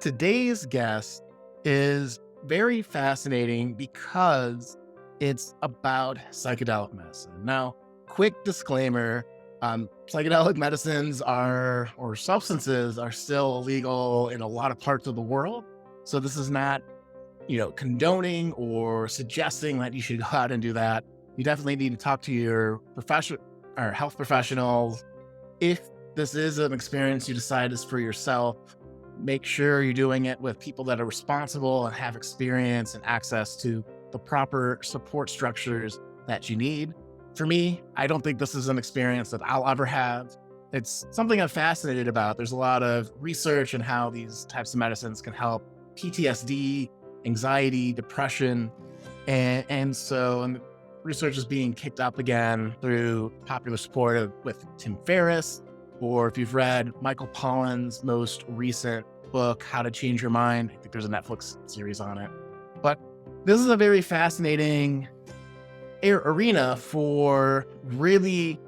Today's guest is very fascinating because it's about psychedelic medicine. Now, quick disclaimer, psychedelic medicines are, or substances are still illegal in a lot of parts of the world. So this is not, condoning or suggesting that you should go out and do that. You definitely need to talk to your professional or health professionals. If this is an experience you decide is for yourself, make sure you're doing it with people that are responsible and have experience and access to the proper support structures that you need. For me, I don't think this is an experience that I'll ever have. It's something I'm fascinated about. There's a lot of research on how these types of medicines can help PTSD, anxiety, depression. And research is being kicked up again through popular support with Tim Ferriss, or if you've read Michael Pollan's most recent book, How to Change Your Mind. I think there's a Netflix series on it. But this is a very fascinating arena for really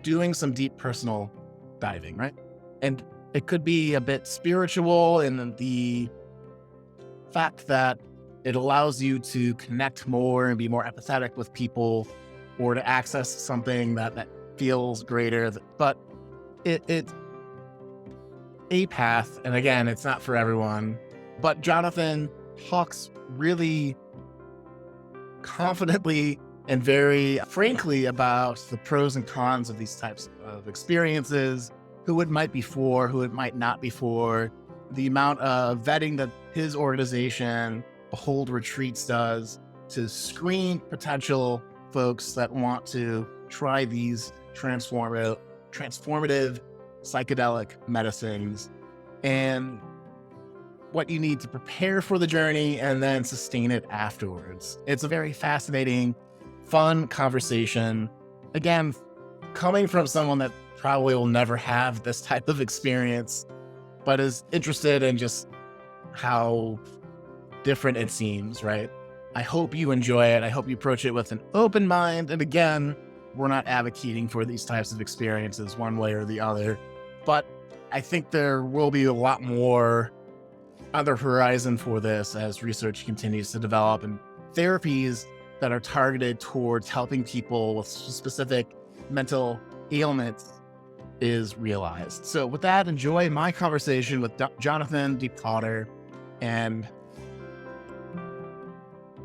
doing some deep personal diving, right? And it could be a bit spiritual in the fact that it allows you to connect more and be more empathetic with people, or to access something that feels greater. But it's a path, and again, it's not for everyone. But Jonathan talks really confidently and very frankly about the pros and cons of these types of experiences, who it might be for, who it might not be for, the amount of vetting that his organization, Behold Retreats, does to screen potential folks that want to try these transformative psychedelic medicines, and what you need to prepare for the journey and then sustain it afterwards. It's a very fascinating, fun conversation. Again, coming from someone that probably will never have this type of experience, but is interested in just how different it seems, right? I hope you enjoy it. I hope you approach it with an open mind. And again, we're not advocating for these types of experiences one way or the other, but I think there will be a lot more on the horizon for this as research continues to develop, and therapies that are targeted towards helping people with specific mental ailments is realized. So with that, enjoy my conversation with Jonathan D. Potter, and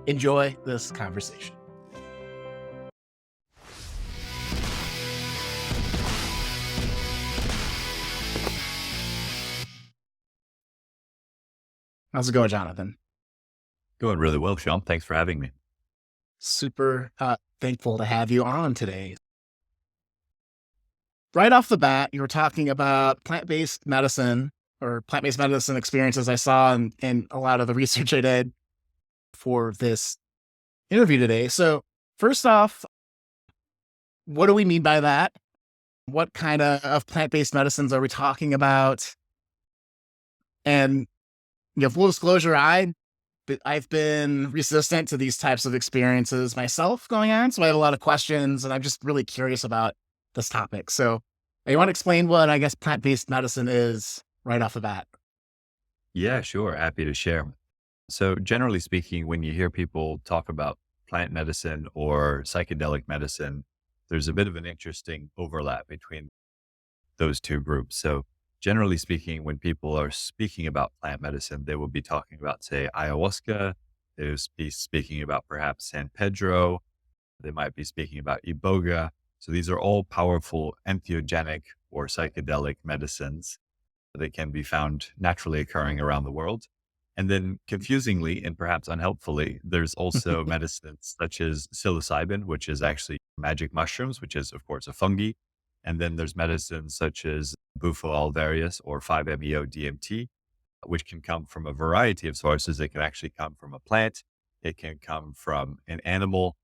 enjoy this conversation. How's it going, Jonathan? Going really well, Sean. Thanks for having me. Super thankful to have you on today. Right off the bat, you were talking about plant-based medicine or plant-based medicine experiences I saw in a lot of the research I did for this interview today. So first off, what do we mean by that? What kind of plant-based medicines are we talking about? And full disclosure, I've been resistant to these types of experiences myself going on. So I have a lot of questions, and I'm just really curious about this topic. So you want to explain what, I guess, plant-based medicine is right off the bat? Yeah, sure. Happy to share. So generally speaking, when you hear people talk about plant medicine or psychedelic medicine, there's a bit of an interesting overlap between those two groups. So generally speaking, when people are speaking about plant medicine, they will be talking about, say, ayahuasca. They will be speaking about perhaps San Pedro. They might be speaking about iboga. So these are all powerful entheogenic or psychedelic medicines. They can be found naturally occurring around the world. And then confusingly and perhaps unhelpfully, there's also medicines such as psilocybin, which is actually magic mushrooms, which is, of course, a fungi. And then there's medicines such as bufo alvarius or 5-MeO-DMT, which can come from a variety of sources. It can actually come from a plant. It can come from an animal,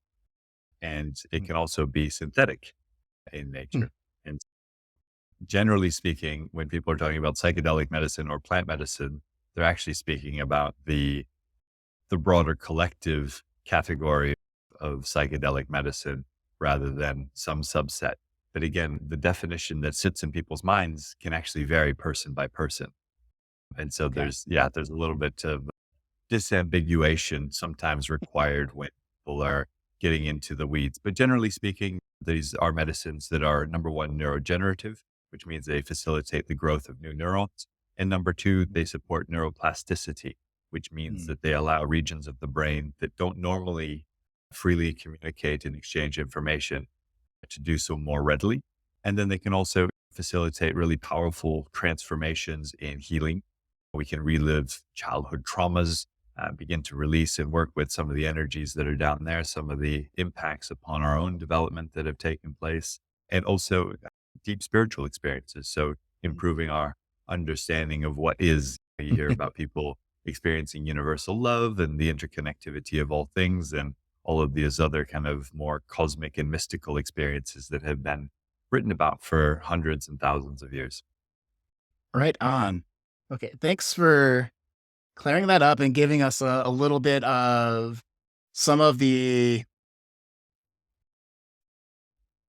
and it can also be synthetic in nature. And generally speaking, when people are talking about psychedelic medicine or plant medicine, they're actually speaking about the broader collective category of psychedelic medicine rather than some subset. But again, the definition that sits in people's minds can actually vary person by person. And so Okay. there's a little bit of disambiguation sometimes required when people are getting into the weeds. But generally speaking, these are medicines that are number one, neurogenerative, which means they facilitate the growth of new neurons. And number two, they support neuroplasticity, which means Mm. that they allow regions of the brain that don't normally freely communicate and exchange information to do so more readily. And then they can also facilitate really powerful transformations in healing. We can relive childhood traumas, begin to release and work with some of the energies that are down there, some of the impacts upon our own development that have taken place, and also deep spiritual experiences. So, improving our understanding of what is. You hear about people experiencing universal love and the interconnectivity of all things, and all of these other kind of more cosmic and mystical experiences that have been written about for hundreds and thousands of years. Right on. Okay. Thanks for clearing that up and giving us a little bit of some of the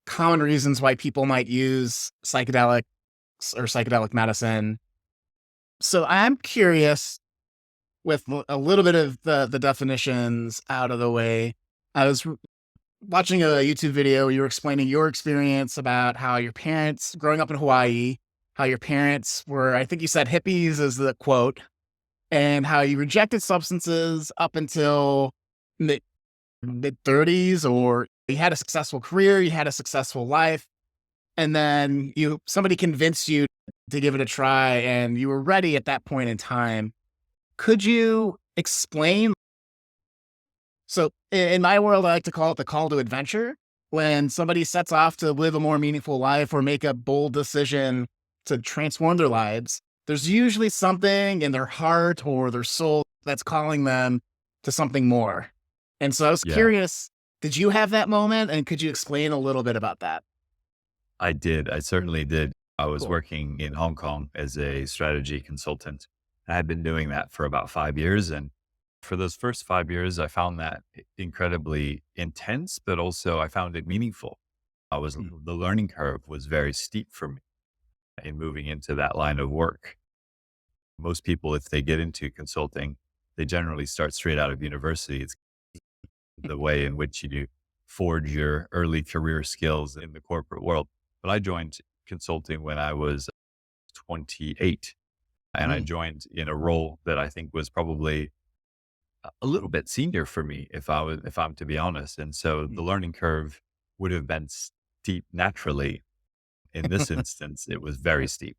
common reasons why people might use psychedelics or psychedelic medicine. So I'm curious, with a little bit of the definitions out of the way. I was watching a YouTube video. You were explaining your experience about how your parents, growing up in Hawaii, how your parents were, I think you said hippies is the quote, and how you rejected substances up until mid mid 30s, or you had a successful career, you had a successful life, and then somebody convinced you to give it a try, and you were ready at that point in time. Could you explain? So in my world, I like to call it the call to adventure. When somebody sets off to live a more meaningful life or make a bold decision to transform their lives, there's usually something in their heart or their soul that's calling them to something more. And so I was Yeah, curious, did you have that moment? And could you explain a little bit about that? I did. I certainly did. I was Cool. working in Hong Kong as a strategy consultant. I had been doing that for about 5 years. And for those first 5 years, I found that incredibly intense, but also I found it meaningful. Mm. The learning curve was very steep for me in moving into that line of work. Most people, if they get into consulting, they generally start straight out of university. It's the way in which you forge your early career skills in the corporate world. But I joined consulting when I was 28, and I Mm. joined in a role that I think was probably a little bit senior for me, if I'm to be honest. And so the Mm. learning curve would have been steep naturally. In this instance, it was very steep.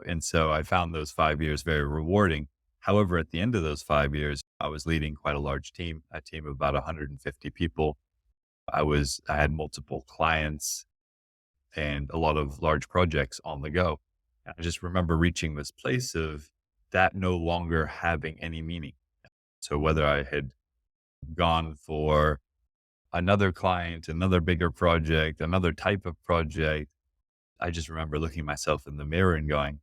And so I found those 5 years very rewarding. However, at the end of those 5 years, I was leading quite a large team, a team of about 150 people. I had multiple clients and a lot of large projects on the go. I just remember reaching this place of that no longer having any meaning. So whether I had gone for another client, another bigger project, another type of project, I just remember looking at myself in the mirror and going,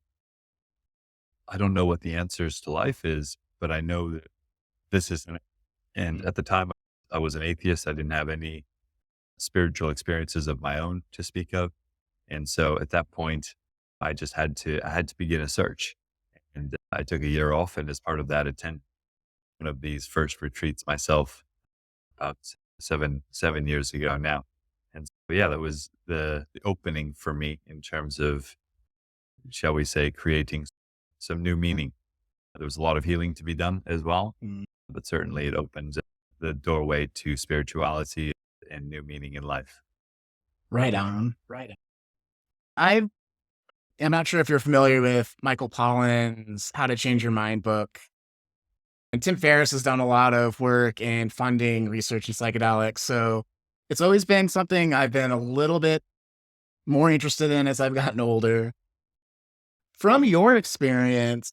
I don't know what the answers to life is, but I know that this isn't it. And Mm. at the time, I was an atheist. I didn't have any spiritual experiences of my own to speak of. And so at that point, I had to begin a search. And I took a year off. And as part of that, attend one of these first retreats myself about 7 years ago now. And so, yeah, that was the opening for me in terms of, shall we say, creating some new meaning. There was a lot of healing to be done as well, Mm. but certainly it opened the doorway to spirituality and new meaning in life. Right on. Right on. I am not sure if you're familiar with Michael Pollan's How to Change Your Mind book. And Tim Ferriss has done a lot of work in funding research in psychedelics. So it's always been something I've been a little bit more interested in as I've gotten older. From your experience,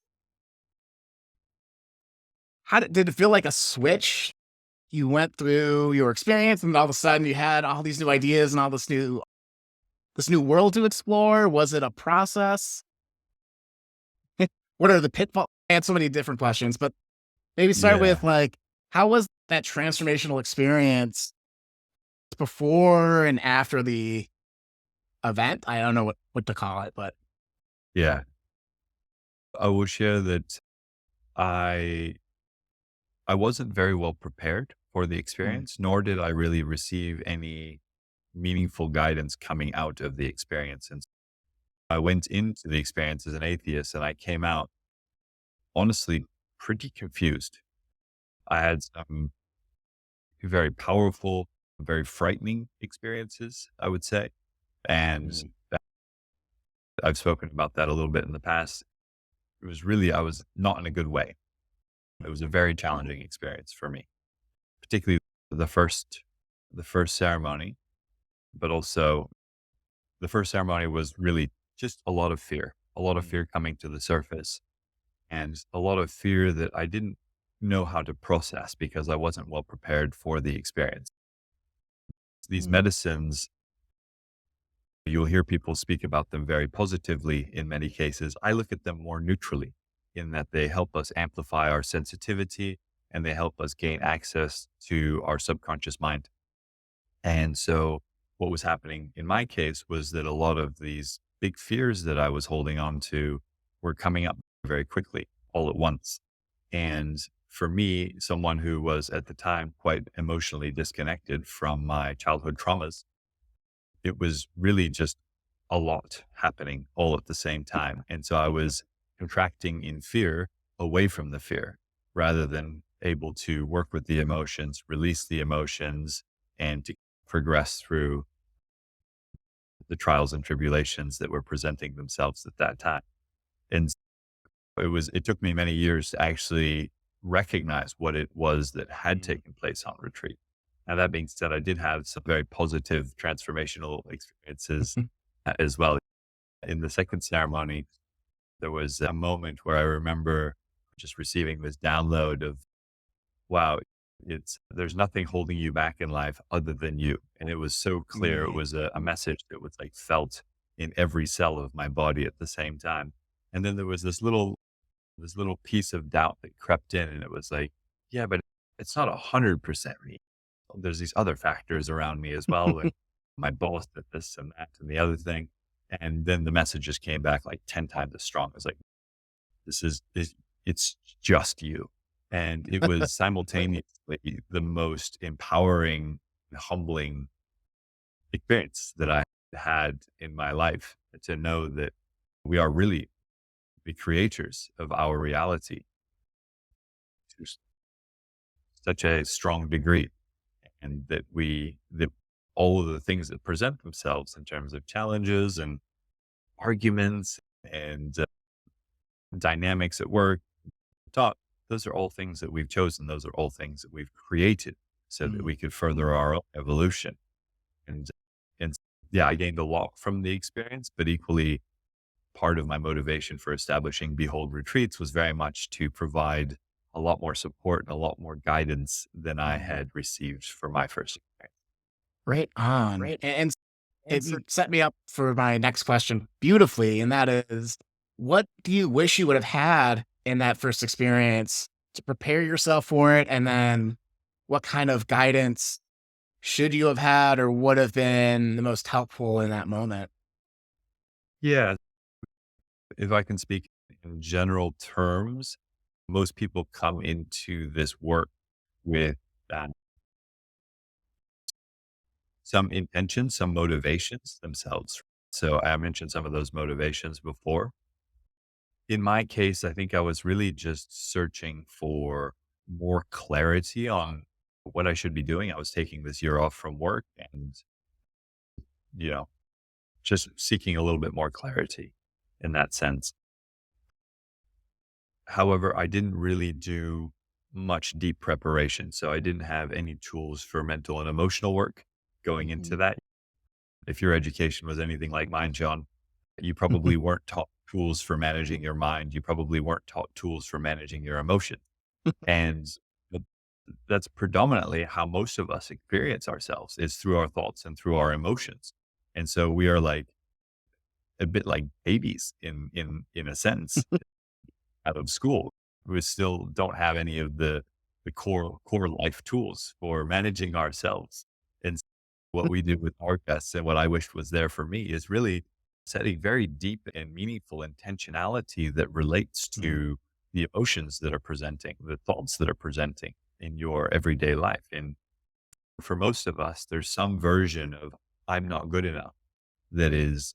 did it feel like a switch? You went through your experience and all of a sudden you had all these new ideas and all this new world to explore. Was it a process? What are the pitfalls? I had so many different questions, but maybe start with Yeah. like, how was that transformational experience before and after the event? I don't know what to call it, but Yeah. I will share that I I wasn't very well prepared for the Mm, experience, nor did I really receive any meaningful guidance coming out of the experience. And I went into the experience as an atheist and I came out honestly pretty confused. I had some very powerful, very frightening experiences, I would say. And mm, I've spoken about that a little bit in the past. It was really, I was not in a good way. It was a very challenging experience for me, particularly the first, the first ceremony, but also the first ceremony was really just a lot of mm, fear coming to the surface and a lot of fear that I didn't know how to process because I wasn't well prepared for the experience. These mm, medicines, you'll hear people speak about them very positively in many cases. I look at them more neutrally in that they help us amplify our sensitivity and they help us gain access to our subconscious mind. And so what was happening in my case was that a lot of these big fears that I was holding on to were coming up very quickly all at once. And for me, someone who was at the time quite emotionally disconnected from my childhood traumas, it was really just a lot happening all at the same time. And so I was contracting in fear away from the fear rather than able to work with the emotions, release the emotions, and to progress through the trials and tribulations that were presenting themselves at that time. And it took me many years to actually recognize what it was that had mm, taken place on retreat. Now, that being said, I did have some very positive transformational experiences as well. In the second ceremony, there was a moment where I remember just receiving this download of, wow, there's nothing holding you back in life other than you. And it was so clear. It mm. was a message that was like felt in every cell of my body at the same time. And then there was this little piece of doubt that crept in and it was like, yeah, but it's not 100% me. There's these other factors around me as well. And my boss did this and that and the other thing. And then the message just came back like 10 times as strong. It was like, it's just you. And it was simultaneously the most empowering, humbling experience that I had in my life to know that we are really the creators of our reality to such a strong degree. And that all of the things that present themselves in terms of challenges and arguments and dynamics at work, talk, those are all things that we've chosen. Those are all things that we've created so that Mm, we could further our own evolution. And, and yeah, I gained a lot from the experience, but equally part of my motivation for establishing Behold Retreats was very much to provide a lot more support and a lot more guidance than I mm. had received for my first experience. Right on. And you set me up for my next question beautifully, and that is, what do you wish you would have had in that first experience to prepare yourself for it? And then what kind of guidance should you have had or would have been the most helpful in that moment? Yeah, if I can speak in general terms, most people come into this work with uh, some intentions, some motivations themselves. So I mentioned some of those motivations before. In my case, I think I was really just searching for more clarity on what I should be doing. I was taking this year off from work and, you know, just seeking a little bit more clarity in that sense. However, I didn't really do much deep preparation. So I didn't have any tools for mental and emotional work going into Mhm. that. If your education was anything like mine, John, you probably weren't taught tools for managing your mind. You probably weren't taught tools for managing your emotions. And th- that's predominantly how most of us experience ourselves is through our thoughts and through our emotions. And so we are like a bit like babies in a sense out of school who still don't have any of the core life tools for managing ourselves. And what we do with our guests and what I wished was there for me is really setting very deep and meaningful intentionality that relates Mm, to the emotions that are presenting, the thoughts that are presenting in your everyday life. And for most of us, there's some version of I'm not good enough that is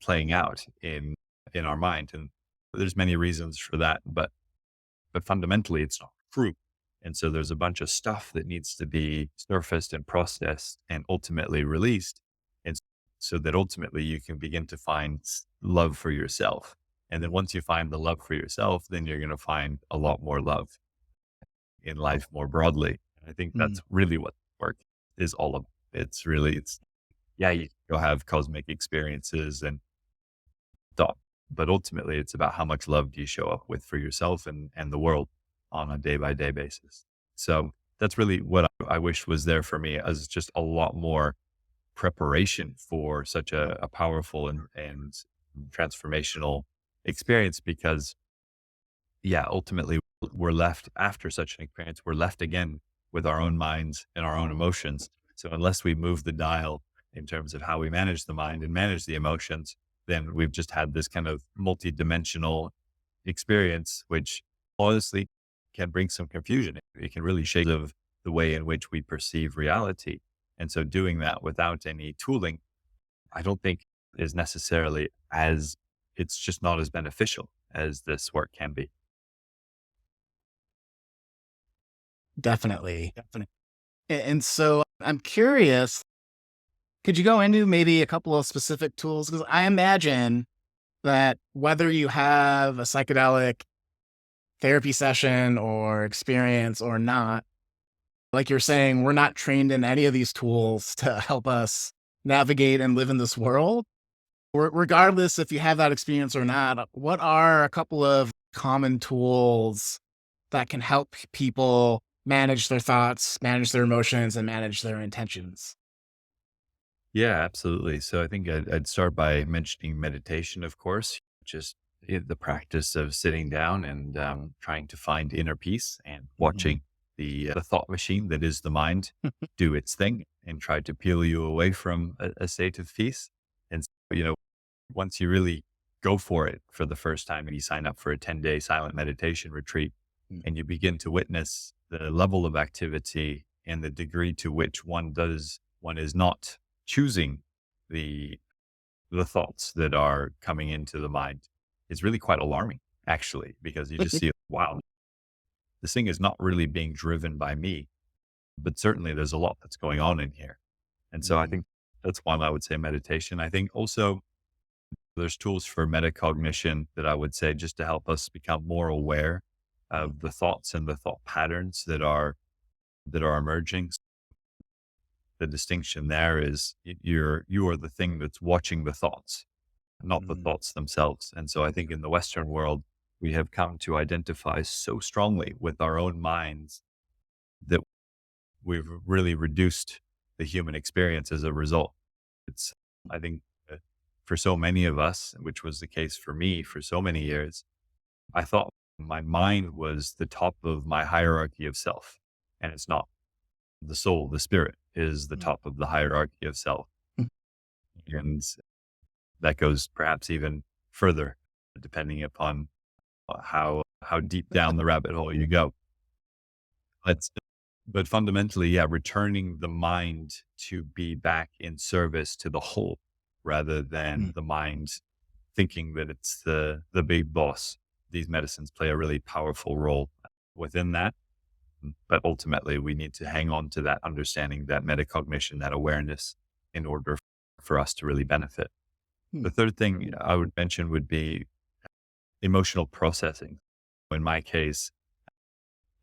playing out in our mind. And there's many reasons for that, but fundamentally it's not true. And so there's a bunch of stuff that needs to be surfaced and processed and ultimately released. And so that ultimately you can begin to find love for yourself. And then once you find the love for yourself, then you're going to find a lot more love in life more broadly. And I think mm. that's really what work is all about. It's yeah, you go have cosmic experiences and thought, but ultimately it's about how much love do you show up with for yourself and the world on a day by day basis. So that's really what I wish was there for me, as just a lot more preparation for such a powerful and transformational experience. Because yeah, ultimately we're left after such an experience, we're left again with our own minds and our own emotions. So unless we move the dial in terms of how we manage the mind and manage the emotions, then we've just had this kind of multi-dimensional experience, which honestly can bring some confusion. It can really shape the way in which we perceive reality. And so doing that without any tooling, I don't think is necessarily as, it's just not as beneficial as this work can be. Definitely. Definitely. And so I'm curious, could you go into maybe a couple of specific tools? Because I imagine that whether you have a psychedelic therapy session or experience or not, like you're saying, we're not trained in any of these tools to help us navigate and live in this world. Regardless if you have that experience or not, what are a couple of common tools that can help people manage their thoughts, manage their emotions, and manage their intentions? Yeah, absolutely. So I think I'd start by mentioning meditation, of course, just the practice of sitting down and trying to find inner peace and Mhm. watching the thought machine that is the mind do its thing and try to peel you away from a state of peace. And, once you really go for it for the first time and you sign up for a 10-day silent meditation retreat Mm, and you begin to witness the level of activity and the degree to which one is not choosing the the thoughts that are coming into the mind, is really quite alarming, actually, because you just see, wow, this thing is not really being driven by me, but certainly there's a lot that's going on in here. And so I mhm, think that's one I would say meditation. I think also there's tools for metacognition that I would say just to help us become more aware mm, of the thoughts and the thought patterns that are emerging. The distinction there is you are the thing that's watching the thoughts, not the mm, thoughts themselves. And so I think in the Western world, we have come to identify so strongly with our own minds that we've really reduced the human experience as a result. It's, I think, for so many of us, which was the case for me for so many years, I thought my mind was the top of my hierarchy of self. And it's not. The soul, the spirit is the mm, top of the hierarchy of self. mm. And that goes perhaps even further, depending upon how deep down the rabbit hole you go. But but fundamentally, yeah, returning the mind to be back in service to the whole, rather Mm. than the mind thinking that it's the big boss. These medicines play a really powerful role within that. But ultimately, we need to hang on to that understanding, that metacognition, that awareness, in order for us to really benefit. Hmm. The third thing I would mention would be emotional processing. In my case,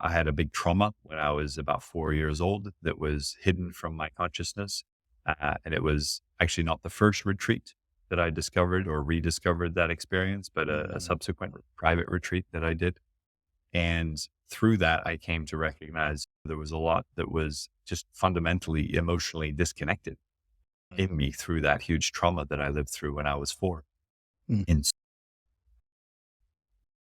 I had a big trauma when I was about 4 years old that was hidden from my consciousness. And it was actually not the first retreat that I discovered or rediscovered that experience, but a Mm, subsequent private retreat that I did. And through that, I came to recognize there was a lot that was just fundamentally emotionally disconnected mm, in me through that huge trauma that I lived through when I was 4. mm, And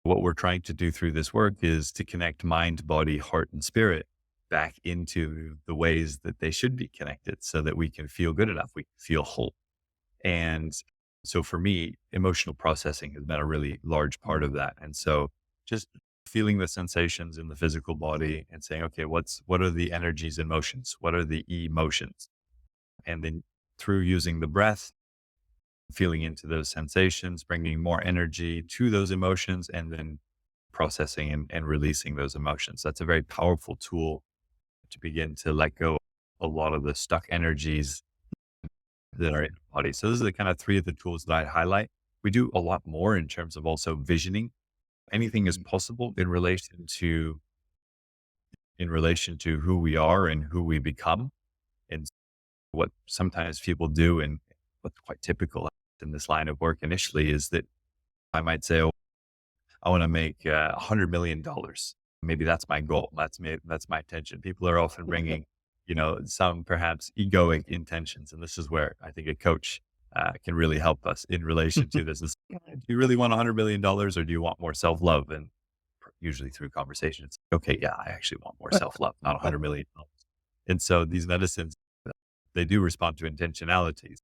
what we're trying to do through this work is to connect mind, body, heart, and spirit back into the ways that they should be connected so that we can feel good enough. We can feel whole. And So for me, emotional processing has been a really large part of that. And so just feeling the sensations in the physical body and saying, okay, what are the energies and motions? What are the emotions? And then through using the breath, feeling into those sensations, bringing more energy to those emotions, and then processing and releasing those emotions. That's a very powerful tool to begin to let go a lot of the stuck energies that are in the body. So those are the kind of three of the tools that I highlight. We do a lot more in terms of also visioning. Anything is Mm. possible in relation to who we are and who we become. And what sometimes people do, and what's quite typical in this line of work initially, is that I might say, "Oh, I want to make $100 million. Maybe that's my goal. That's my intention." People are often bringing, some perhaps egoic intentions, and this is where I think a coach can really help us in relation to this. Do you really want $100 million, or do you want more self love? And usually through conversation, it's okay. Yeah, I actually want more self love, not $100 million. And so these medicines, they do respond to intentionalities.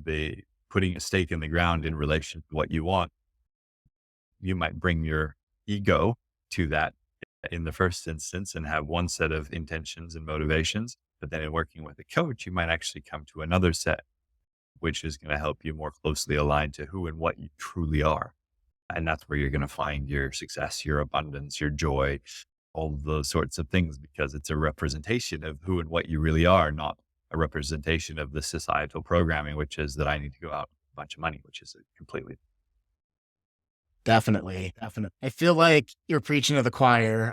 They putting a stake in the ground in relation to what you want. You might bring your ego to that in the first instance and have one set of intentions and motivations. But then in working with a coach, you might actually come to another set, which is going to help you more closely align to who and what you truly are. And that's where you're going to find your success, your abundance, your joy, all of those sorts of things, because it's a representation of who and what you really are, not a representation of the societal programming, which is that I need to go out with a bunch of money, which is a completely. Definitely, definitely. I feel like you're preaching to the choir.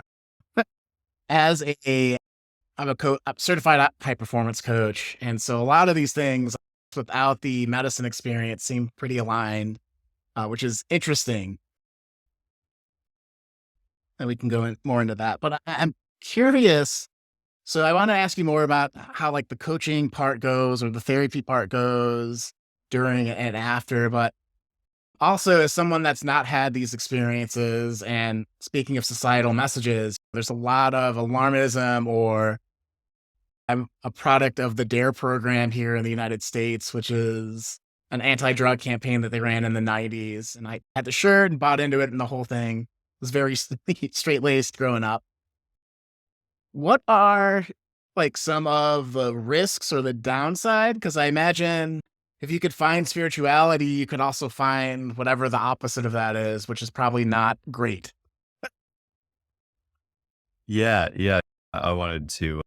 As I'm a certified high performance coach, and so a lot of these things without the medicine experience seem pretty aligned, which is interesting, and we can go more into that. But I'm curious. So I want to ask you more about how like the coaching part goes or the therapy part goes during and after. But also, as someone that's not had these experiences, and speaking of societal messages, there's a lot of alarmism, or I'm a product of the DARE program here in the United States, which is an anti-drug campaign that they ran in the 90s. And I had the shirt and bought into it, and the whole thing was very straight-laced growing up. What are like some of the risks or the downside? Because I imagine if you could find spirituality, you could also find whatever the opposite of that is, which is probably not great. Yeah, yeah. I wanted to.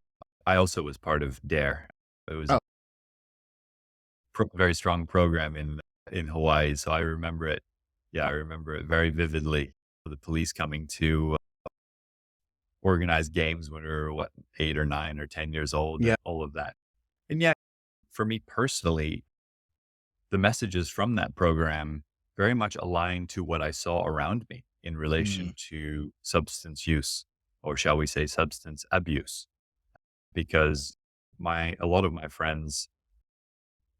I also was part of DARE. It was a Oh, very strong program in Hawaii, so I remember it. Yeah, I remember it very vividly. The police coming to organize games when we were, 8 or 9 or 10 years old, yeah. and all of that. And yeah, for me personally, the messages from that program very much aligned to what I saw around me in Mm, relation to substance use, or shall we say substance abuse, because a lot of my friends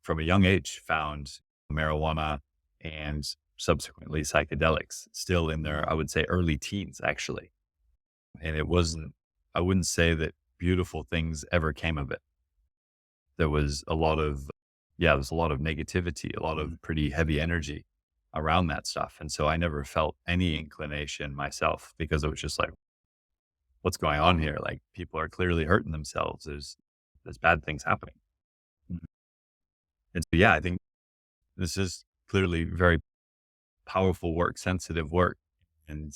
from a young age found marijuana and subsequently psychedelics still in their, I would say, early teens, actually. And I wouldn't say that beautiful things ever came of it. There was a lot of, yeah, there's a lot of negativity, a lot mm, of pretty heavy energy around that stuff. And so I never felt any inclination myself, because it was just like, what's going on here? Like, people are clearly hurting themselves. There's bad things happening. mm. And so, yeah, I think this is clearly very powerful work, sensitive work. And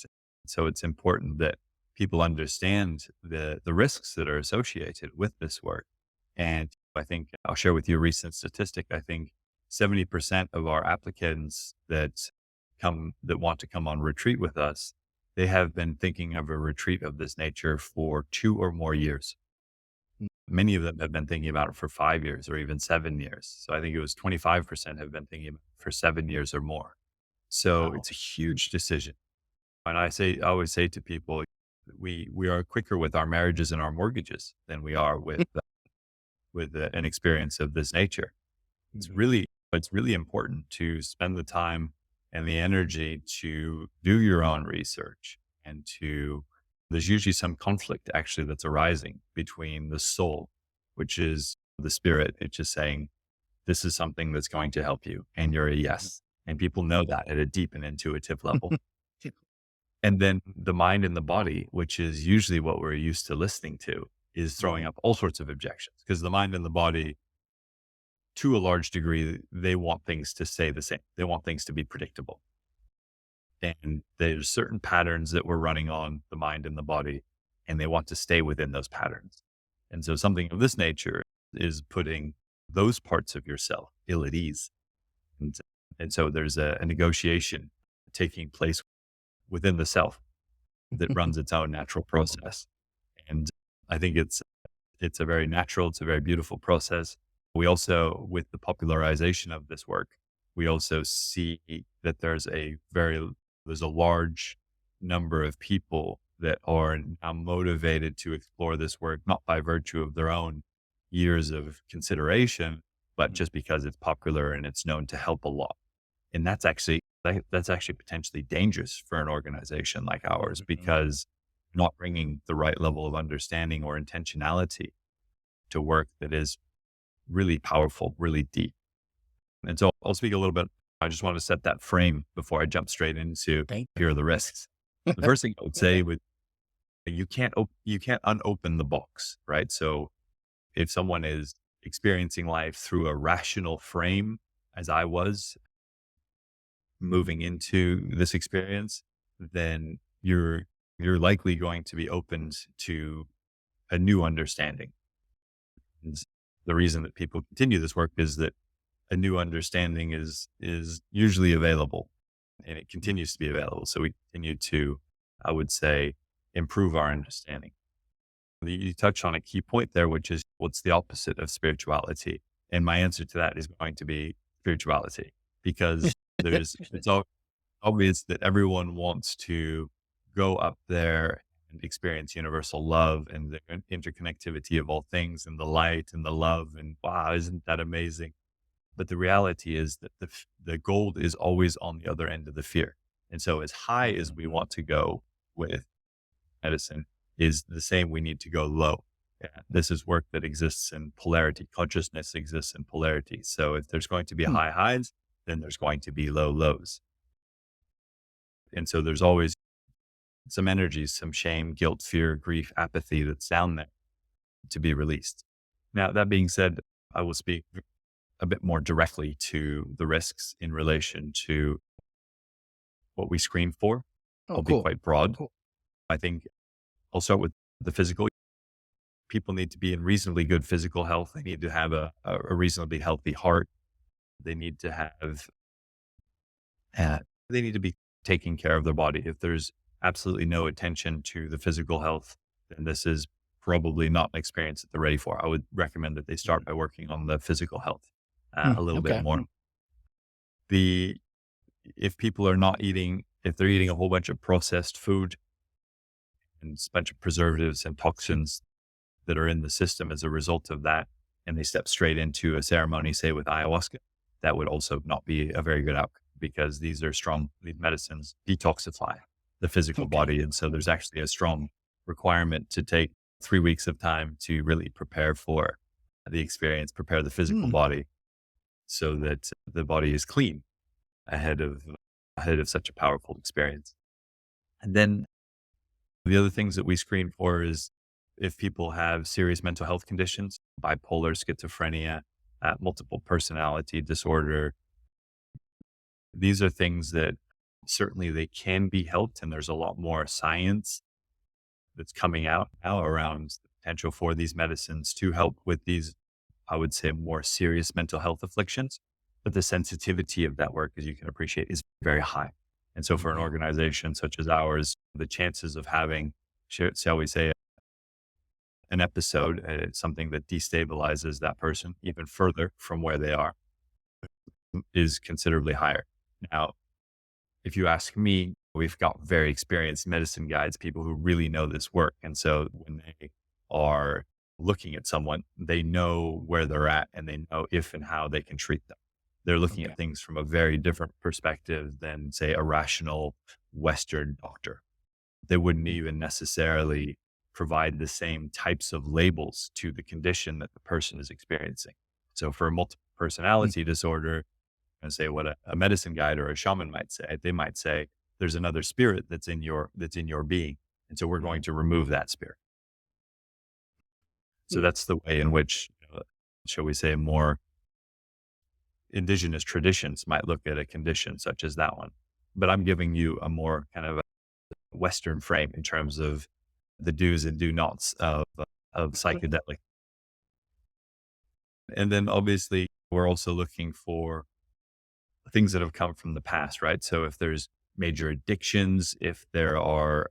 so it's important that people understand the risks that are associated with this work. And I think I'll share with you a recent statistic. I think 70% of our applicants that want to come on retreat with us, they have been thinking of a retreat of this nature for 2 or more years. Many of them have been thinking about it for 5 years or even 7 years. So I think it was 25% have been thinking about it for 7 years or more. So Wow. it's a huge decision. And I always say to people, we are quicker with our marriages and our mortgages than we are with an experience of this nature. Mhm. It's really important to spend the time and the energy to do your own research, and to there's usually some conflict actually that's arising between the soul, which is the spirit. It's just saying, this is something that's going to help you. And you're a yes. And people know that at a deep and intuitive level. And then the mind and the body, which is usually what we're used to listening to, is throwing Mhm. up all sorts of objections because the mind and the body, to a large degree, they want things to stay the same. They want things to be predictable. And there's certain patterns that we're running on the mind and the body, and they want to stay within those patterns. And so something of this nature is putting those parts of yourself ill at ease. And, and so there's a negotiation taking place within the self that runs its own natural process. And I think it's a very natural, it's a very beautiful process. We also, with the popularization of this work, we also see that there's a large number of people that are now motivated to explore this work, not by virtue of their own years of consideration, but just because it's popular and it's known to help a lot. And that's actually potentially dangerous for an organization like ours Mhm. because not bringing the right level of understanding or intentionality to work that is really powerful, really deep. And so I'll speak a little bit. I just want to set that frame before I jump straight into Thank you. here are the risks. The first thing I would say Okay. with you can't unopen the box, right? So if someone is experiencing life through a rational frame, as I was moving into this experience, then you're likely going to be opened to a new understanding. And the reason that people continue this work is that a new understanding is usually available and it continues to be available. So we continue to, I would say, improve our understanding. You touch on a key point there, which is what's the opposite of spirituality? And my answer to that is going to be spirituality because it's all obvious that everyone wants to go up there and experience universal love and the interconnectivity of all things and the light and the love. And wow, isn't that amazing? But the reality is that the gold is always on the other end of the fear. And so as high as we Mhm. want to go with medicine is the same, we need to go low. Yeah, this is work that exists in polarity. Consciousness exists in polarity. So if there's going to be Hmm. high highs, then there's going to be low lows. And so there's always some energies, some shame, guilt, fear, grief, apathy that's down there to be released. Now, that being said, I will speak a bit more directly to the risks in relation to what we screen for. Oh, I'll be cool. quite broad. Cool. I think I'll start with the physical. People need to be in reasonably good physical health. They need to have a reasonably healthy heart. They need to have, uh, they need to be taking care of their body. If there's absolutely no attention to the physical health, then this is probably not an experience that they're ready for. I would recommend that they start by working on the physical health a little bit Okay. more. The if people are not eating, if they're eating a whole bunch of processed food and a bunch of preservatives and toxins that are in the system as a result of that, and they step straight into a ceremony, say with ayahuasca, that would also not be a very good outcome because these medicines detoxify the physical Okay. body. And so there's actually a strong requirement to take 3 weeks of time to really prepare for the experience, prepare the physical Mm. body so that the body is clean ahead of such a powerful experience. And then the other things that we screen for is if people have serious mental health conditions, bipolar, schizophrenia, multiple personality disorder. These are things that certainly they can be helped. And there's a lot more science that's coming out now around the potential for these medicines to help with these, I would say, more serious mental health afflictions. But the sensitivity of that work, as you can appreciate, is very high. And so for an Mhm. organization such as ours, the chances of having, shall we say, an episode, something that destabilizes that person even further from where they are, is considerably higher. Now, if you ask me, we've got very experienced medicine guides, people who really know this work. And so when they are looking at someone, they know where they're at and they know if and how they can treat them. They're looking Okay. at things from a very different perspective than, say, a rational Western doctor. They wouldn't Mm. even necessarily provide the same types of labels to the condition that the person is experiencing. So for multiple mm, personality disorder and say what a medicine guide or a shaman might say. They might say there's another spirit that's in your being. And so we're going to remove that spirit. So mm, that's the way in which, shall we say, more indigenous traditions might look at a condition such as that one. But I'm giving you a more kind of a Western frame in terms of the do's and do nots of psychedelic. And then obviously we're also looking for things that have come from the past, right? So if there's major addictions, if there are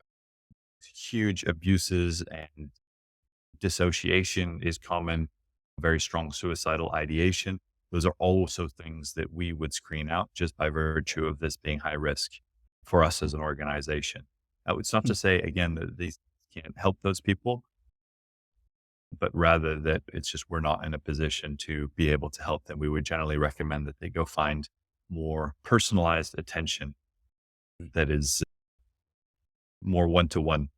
huge abuses and dissociation is common, very strong suicidal ideation. Those are also things that we would screen out just by virtue of this being high risk for us as an organization. It's not mm. to say, again, that these can't help those people, but rather that it's just we're not in a position to be able to help them. We would generally recommend that they go find more personalized attention that is more one to one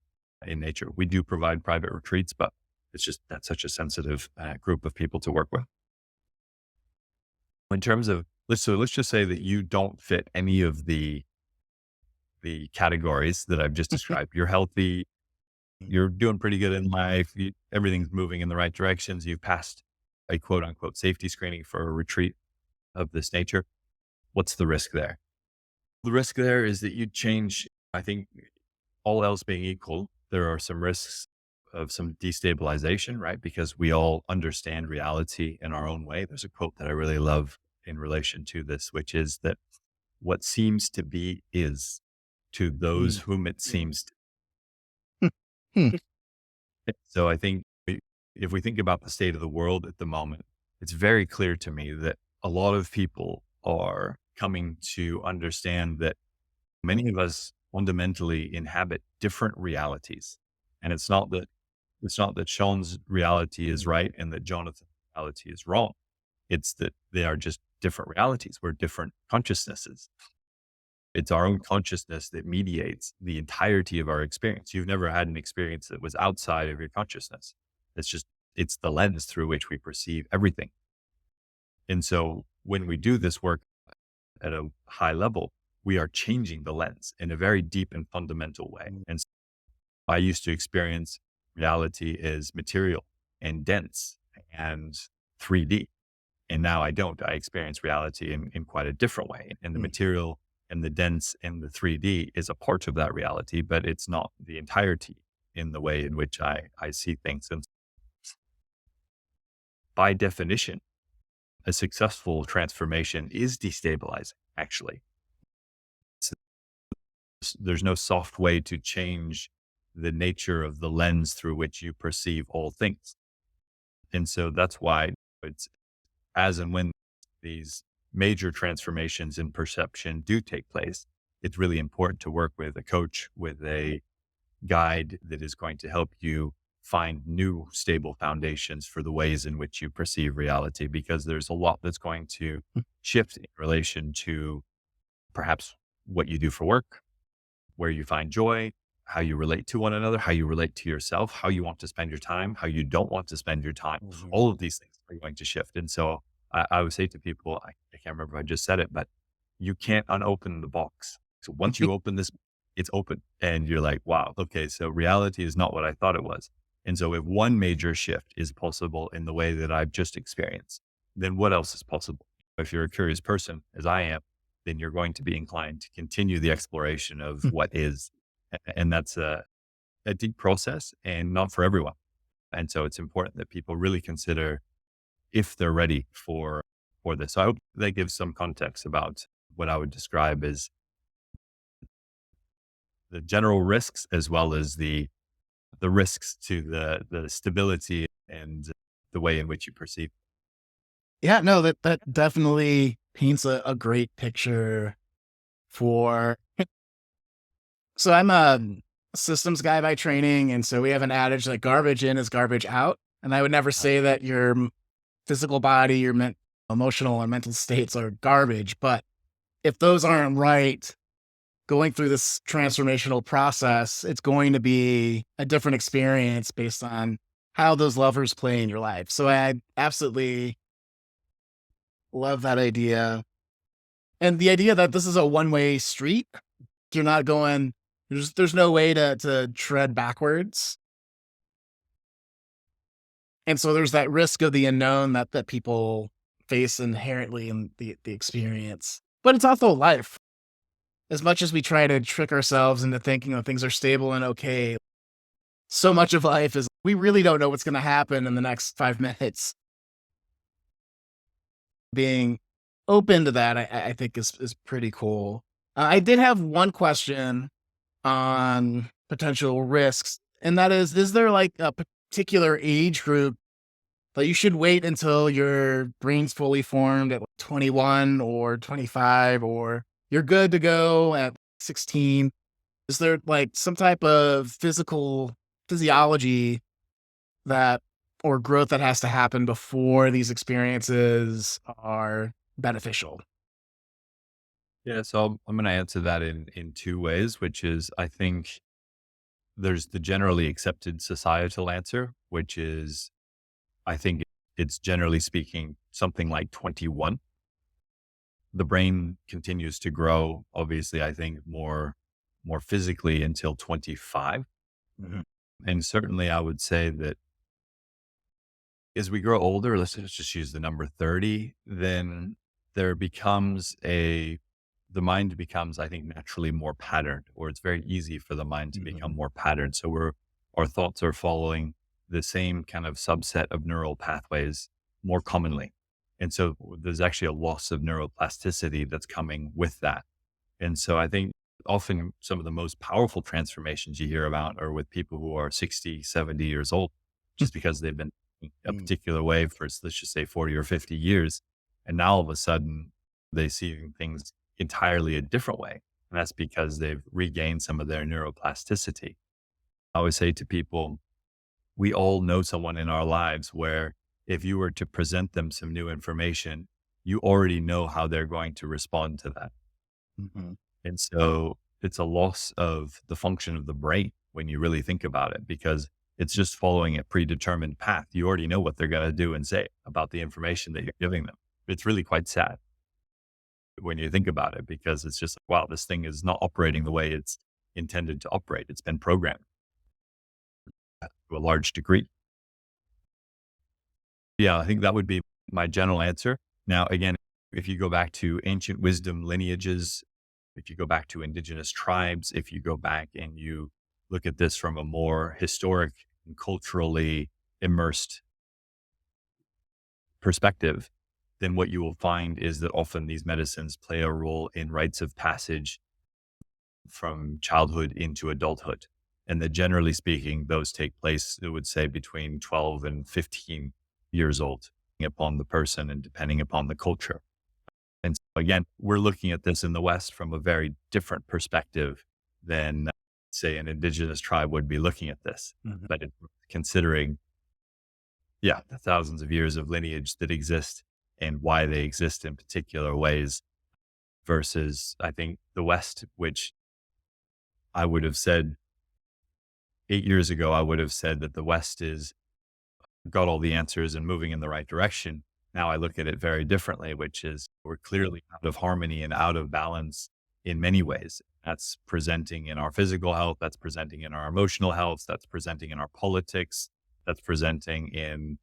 in nature. We do provide private retreats, but it's just that's such a sensitive group of people to work with. In terms of let's just say that you don't fit any of the categories that I've just described. You're healthy, you're doing pretty good in life, everything's moving in the right directions. You've passed a quote unquote safety screening for a retreat of this nature. What's the risk there? The risk there is that you change. I think all else being equal, there are some risks of some destabilization, right? Because we all understand reality in our own way. There's a quote that I really love in relation to this, which is that what seems to be is to those Mm. whom it seems to. Hmm. So I think if we think about the state of the world at the moment, it's very clear to me that a lot of people are coming to understand that many of us fundamentally inhabit different realities. And it's not that Sean's reality is right and that Jonathan's reality is wrong. It's that they are just different realities. We're different consciousnesses. It's our own consciousness that mediates the entirety of our experience. You've never had an experience that was outside of your consciousness. It's the lens through which we perceive everything. And so when we do this work at a high level, we are changing the lens in a very deep and fundamental way. And so I used to experience reality as material and dense and 3D. And now I don't. I experience reality in quite a different way. And the Mm. material and the dense and the 3D is a part of that reality, but it's not the entirety in the way in which I see things. And by definition, a successful transformation is destabilizing, actually. There's no soft way to change the nature of the lens through which you perceive all things. And so that's why it's as and when these major transformations in perception do take place, it's really important to work with a coach, with a guide that is going to help you find new stable foundations for the ways in which you perceive reality, because there's a lot that's going to shift in relation to perhaps what you do for work, where you find joy, how you relate to one another, how you relate to yourself, how you want to spend your time, how you don't want to spend your time. Mhm. All of these things are going to shift. And so I would say to people, I can't remember if I just said it, but you can't unopen the box. So once you open this, it's open and you're like, wow, okay, so reality is not what I thought it was. And so if one major shift is possible in the way that I've just experienced, then what else is possible? If you're a curious person, as I am, then you're going to be inclined to continue the exploration of what is. And that's a deep process and not for everyone. And so it's important that people really consider if they're ready for this. So I hope that gives some context about what I would describe as the general risks as well as the risks to the stability and the way in which you perceive. Yeah, no, that definitely paints a great picture for. So I'm a systems guy by training, and so we have an adage that garbage in is garbage out. And I would never Uh, say that your physical body, your emotional and mental states are garbage, but if those aren't right, going through this transformational process, it's going to be a different experience based on how those levers play in your life. So I absolutely Love that idea. And the idea that this is a one-way street. You're not going there's no way to tread backwards. And so there's that risk of the unknown that people face inherently in the experience. But it's also life. As much as we try to trick ourselves into thinking that things are stable and okay, so much of life is we really don't know what's gonna happen in the next 5 minutes. Being open to that, I think is pretty cool. I did have one question on potential risks, and that is there like a particular age group that you should wait until your brain's fully formed at like 21 or 25, or you're good to go at 16? Is there like some type of physiology that or growth that has to happen before these experiences are beneficial? Yeah, so I'm going to answer that in two ways, which is I think there's the generally accepted societal answer, which is I think it's generally speaking something like 21. The brain continues to grow, obviously, I think more physically until 25. Mhm, And certainly I would say that as we grow older, let's just use the number 30, then there becomes the mind becomes, I think, naturally more patterned, or it's very easy for the mind to become mhm, more patterned. So our thoughts are following the same kind of subset of neural pathways more commonly. And so there's actually a loss of neuroplasticity that's coming with that. And so I think often some of the most powerful transformations you hear about are with people who are 60, 70 years old, just because they've been a mm, particular way for, let's just say 40 or 50 years. And now all of a sudden they see things entirely a different way. And that's because they've regained some of their neuroplasticity. I always say to people, we all know someone in our lives where if you were to present them some new information, you already know how they're going to respond to that. mhm, And so it's a loss of the function of the brain when you really think about it, because it's just following a predetermined path. You already know what they're going to do and say about the information that you're giving them. It's really quite sad when you think about it, because it's just, wow, this thing is not operating the way it's intended to operate. It's been programmed to a large degree. Yeah, I think that would be my general answer. Now, again, if you go back to ancient wisdom lineages, if you go back to indigenous tribes, if you go back and you look at this from a more historic and culturally immersed perspective, then what you will find is that often these medicines play a role in rites of passage from childhood into adulthood. And that generally speaking, those take place, I would say, between 12 and 15 years old, upon the person and depending upon the culture. And so again, we're looking at this in the West from a very different perspective than, say, an indigenous tribe would be looking at this. mhm. But considering, yeah, the thousands of years of lineage that exist and why they exist in particular ways versus, I think, the West, which I would have said 8 years ago, I would have said that the West is got all the answers and moving in the right direction. Now I look at it very differently, which is we're clearly out of harmony and out of balance in many ways. That's presenting in our physical health, that's presenting in our emotional health, that's presenting in our politics, that's presenting in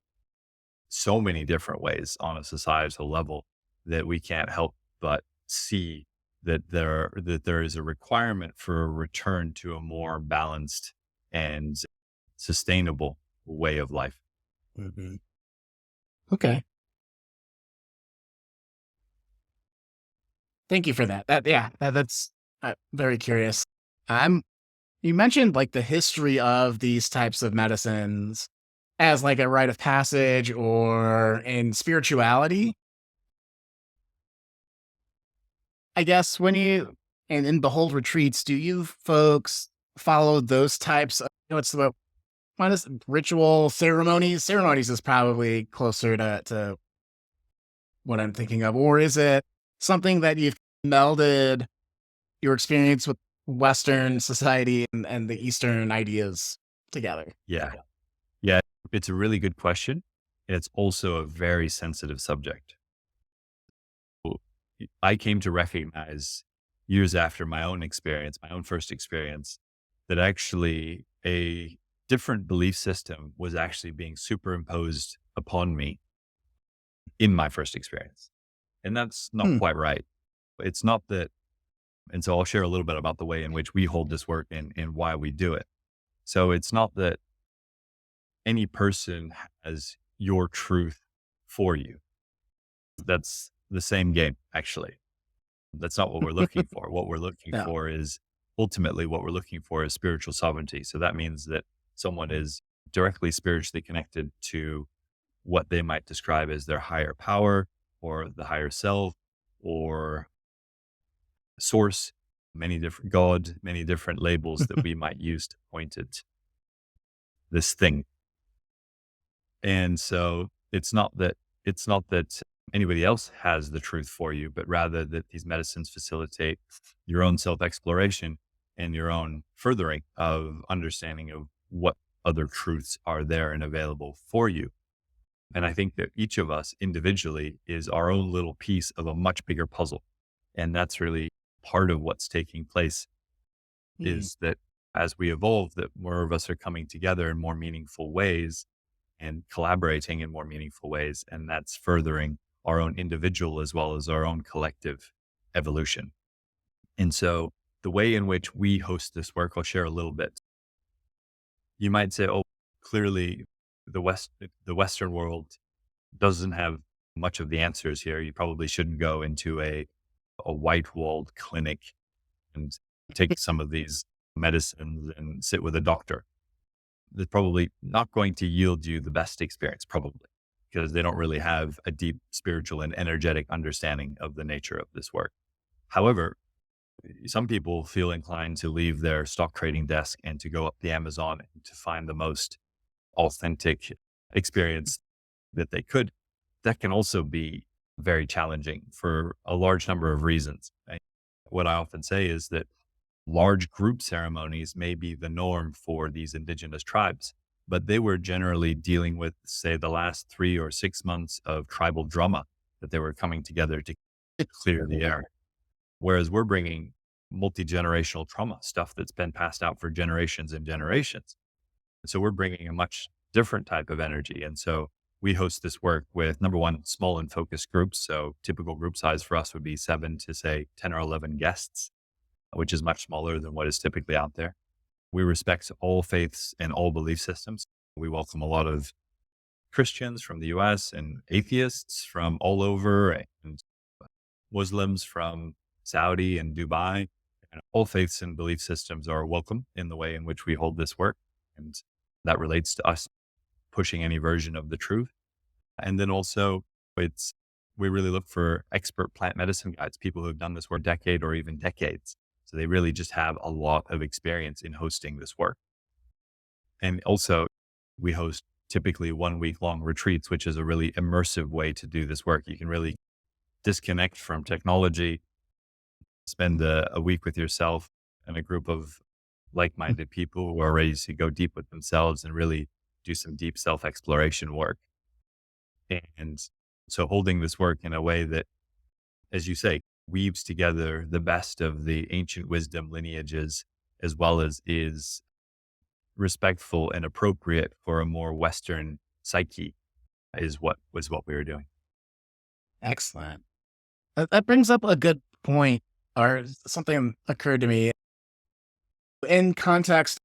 so many different ways on a societal level that we can't help but see that there is a requirement for a return to a more balanced and sustainable way of life. Mhm. Okay. Thank you for that. That's very curious. I'm You mentioned like the history of these types of medicines as like a rite of passage or in spirituality. I guess when you and in Behold retreats, do you folks follow those types of what's the what is it, ritual ceremonies? Ceremonies is probably closer to what I'm thinking of, or is it something that you've melded your experience with Western society and the Eastern ideas together? Yeah. Yeah. It's a really good question. And it's also a very sensitive subject. I came to recognize years after my own experience, my own first experience, that actually a different belief system was actually being superimposed upon me in my first experience. And that's not Hmm. quite right. It's not that. And so I'll share a little bit about the way in which we hold this work and why we do it. So it's not that any person has your truth for you. That's the same game, actually. That's not what we're looking for. What we're looking Yeah. for is ultimately what we're looking for is spiritual sovereignty. So that means that someone is directly spiritually connected to what they might describe as their higher power or the higher self or source, many different God, many different labels that we might use to point at this thing. And so it's not that anybody else has the truth for you, but rather that these medicines facilitate your own self exploration and your own furthering of understanding of what other truths are there and available for you. And I think that each of us individually is our own little piece of a much bigger puzzle. And that's really part of what's taking place Hmm. is that as we evolve, that more of us are coming together in more meaningful ways and collaborating in more meaningful ways. And that's furthering our own individual as well as our own collective evolution. And so the way in which we host this work, I'll share a little bit. You might say, oh, clearly the Western world doesn't have much of the answers here. You probably shouldn't go into a white walled clinic and take some of these medicines and sit with a doctor. They're probably not going to yield you the best experience, probably, because they don't really have a deep spiritual and energetic understanding of the nature of this work. However, some people feel inclined to leave their stock trading desk and to go up the Amazon and to find the most authentic experience that they could. That can also be very challenging for a large number of reasons. What I often say is that large group ceremonies may be the norm for these indigenous tribes, but they were generally dealing with, say, the last 3 or 6 months of tribal drama that they were coming together to clear the air. Whereas we're bringing multi generational trauma, stuff that's been passed out for generations and generations. So we're bringing a much different type of energy. And so we host this work with number one, small and focused groups. So typical group size for us would be 7 to say 10 or 11 guests, which is much smaller than what is typically out there. We respect all faiths and all belief systems. We welcome a lot of Christians from the US and atheists from all over and Muslims from Saudi and Dubai. And all faiths and belief systems are welcome in the way in which we hold this work. And that relates to us pushing any version of the truth. And then also it's, we really look for expert plant medicine guides, people who have done this for a decade or even decades. So they really just have a lot of experience in hosting this work. And also we host typically 1 week long retreats, which is a really immersive way to do this work. You can really disconnect from technology, spend a week with yourself and a group of like-minded people who are ready to go deep with themselves and really do some deep self-exploration work. And so holding this work in a way that, as you say, weaves together the best of the ancient wisdom lineages, as well as is respectful and appropriate for a more Western psyche was what we were doing. Excellent. That brings up a good point, or something occurred to me in context.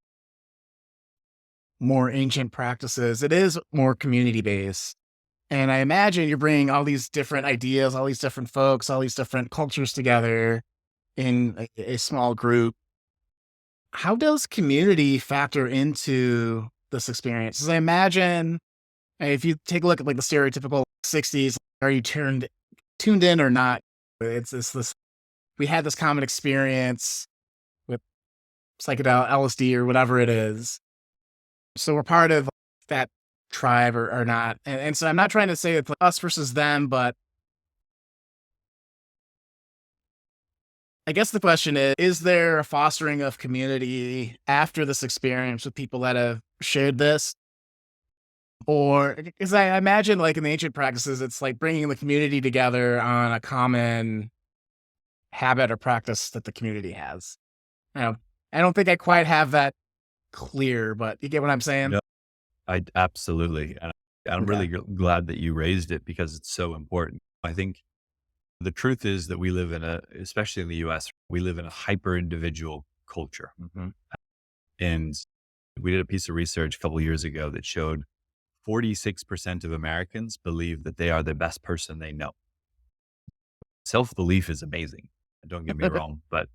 More ancient practices, it is more community based. And I imagine you're bringing all these different ideas, all these different folks, all these different cultures together in a small group. How does community factor into this experience? 'Cause I imagine if you take a look at like the stereotypical 60s, are you tuned in or not? It's this we had this common experience with psychedelic LSD or whatever it is. So we're part of that tribe or not. And so I'm not trying to say it's like us versus them, but I guess the question is there a fostering of community after this experience with people that have shared this? Or because I imagine like in the ancient practices, it's like bringing the community together on a common habit or practice that the community has. I don't, I don't think I quite have that clear, but you get what I'm saying? No, I absolutely. And I'm Okay. really glad that you raised it because it's so important. I think the truth is that we live in especially in the US, we live in a hyper individual culture. And we did a piece of research a couple of years ago that showed 46% of Americans believe that they are the best person they know. Self belief is amazing. Don't get me wrong, but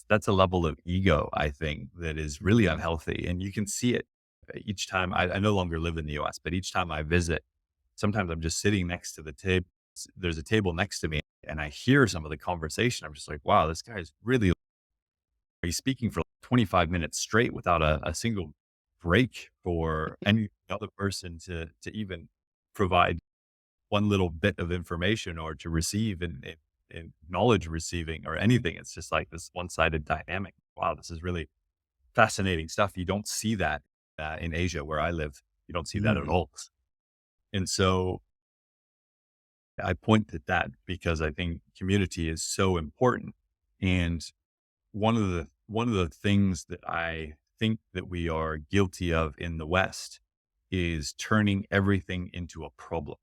that's a level of ego, I think, that is really Mhm. unhealthy. And you can see it each time. I no longer live in the US, but each time I visit, sometimes I'm just sitting next to the table. There's a table next to me and I hear some of the conversation. I'm just like, wow, this guy's really, he's speaking for like 25 minutes straight without a single break for any other person to even provide one little bit of information or to receive in knowledge receiving or anything. It's just like this one-sided dynamic. Wow, this is really fascinating stuff. You don't see that in Asia where I live. You don't see that at Mm. all. And so I point at that because I think community is so important. And one of the things that I think that we are guilty of in the West is turning everything into a problem.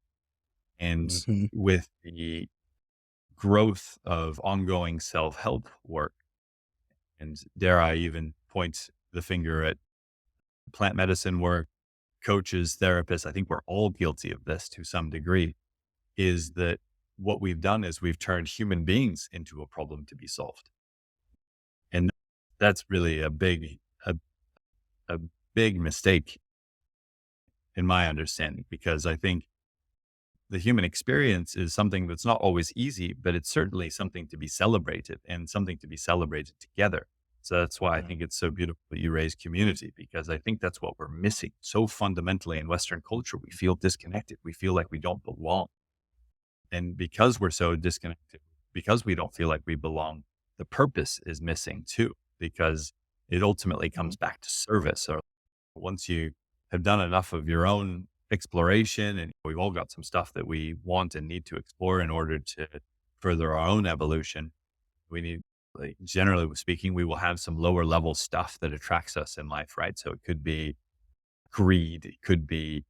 And Mhm. with the growth of ongoing self-help work, and dare I even point the finger at plant medicine work, coaches, therapists, I think we're all guilty of this to some degree, is that what we've done is we've turned human beings into a problem to be solved. And that's really a, a big mistake in my understanding, because I think the human experience is something that's not always easy, but it's certainly something to be celebrated and something to be celebrated together. So that's why I Mm. think it's so beautiful that you raise community, because I think that's what we're missing so fundamentally in Western culture. We feel disconnected. We feel like we don't belong. And because we're so disconnected, because we don't feel like we belong, the purpose is missing too, because it ultimately Mhm. comes back to service. Or once you have done enough of your own exploration, and we've all got some stuff that we want and need to explore in order to further our own evolution, we need, like, generally speaking, we will have some lower level stuff that attracts us in life, right? So it could be greed, it could be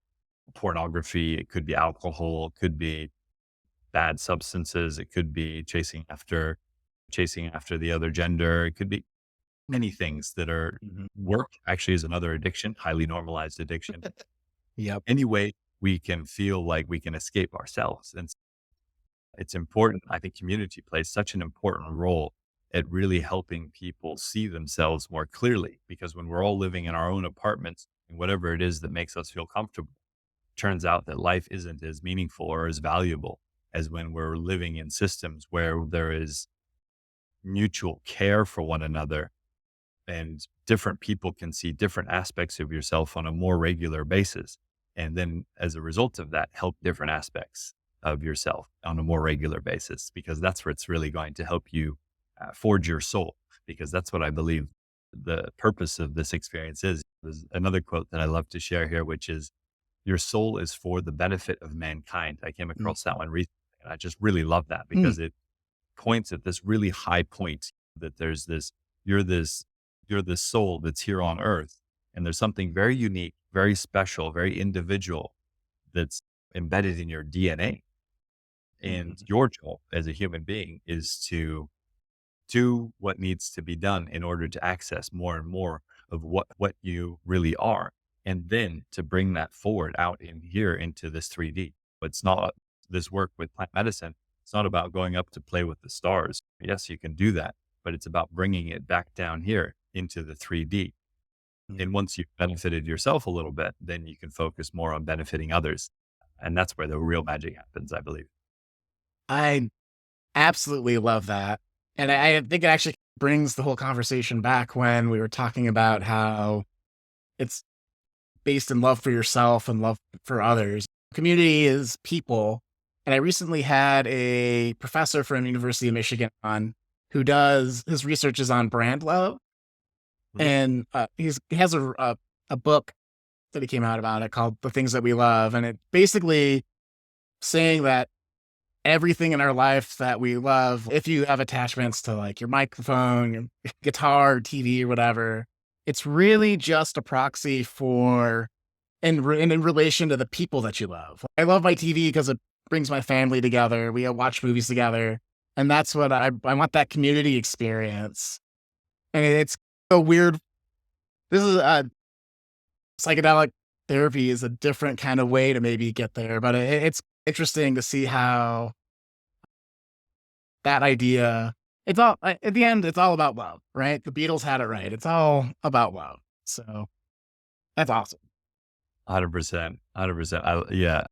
pornography, it could be alcohol, it could be bad substances, it could be chasing after the other gender, it could be many things that are Mhm. work actually is another addiction, highly normalized addiction. Yep. Any way we can feel like we can escape ourselves. And it's important. I think community plays such an important role at really helping people see themselves more clearly, because when we're all living in our own apartments and whatever it is that makes us feel comfortable, turns out that life isn't as meaningful or as valuable as when we're living in systems where there is mutual care for one another, and different people can see different aspects of yourself on a more regular basis. And then as a result of that, help different aspects of yourself on a more regular basis, because that's where it's really going to help you forge your soul. Because that's what I believe the purpose of this experience is. There's another quote that I love to share here, which is, your soul is for the benefit of mankind. I came across that Mhm. one recently, and I just really love that Mm. because it points at this really high point that there's this, you're this, you're this soul that's here on earth. And there's something very unique, very special, very individual that's embedded in your DNA. And Mhm. your job as a human being is to do what needs to be done in order to access more and more of what you really are. And then to bring that forward out in here into this 3D. It's not this work with plant medicine. It's not about going up to play with the stars. Yes, you can do that, but it's about bringing it back down here into the 3D. Mhm. And once you've benefited yourself a little bit, then you can focus more on benefiting others. And that's where the real magic happens, I believe. I absolutely love that. And I think it actually brings the whole conversation back when we were talking about how it's based in love for yourself and love for others. Community is people. And I recently had a professor from University of Michigan on who does his research is on brand love. Mhm. And he has a book that he came out about it called The Things That We Love. And it basically saying that everything in our life that we love, if you have attachments to like your microphone, your guitar, TV, or whatever, it's really just a proxy for and in relation to the people that you love. I love my TV because it brings my family together. We watch movies together, and that's what I want that community experience. And it's a weird. This is a psychedelic therapy is a different kind of way to maybe get there, but it's interesting to see how that idea. It's all at the end. It's all about love, right? The Beatles had it right. It's all about love. So that's awesome. 100%. 100%. Yeah,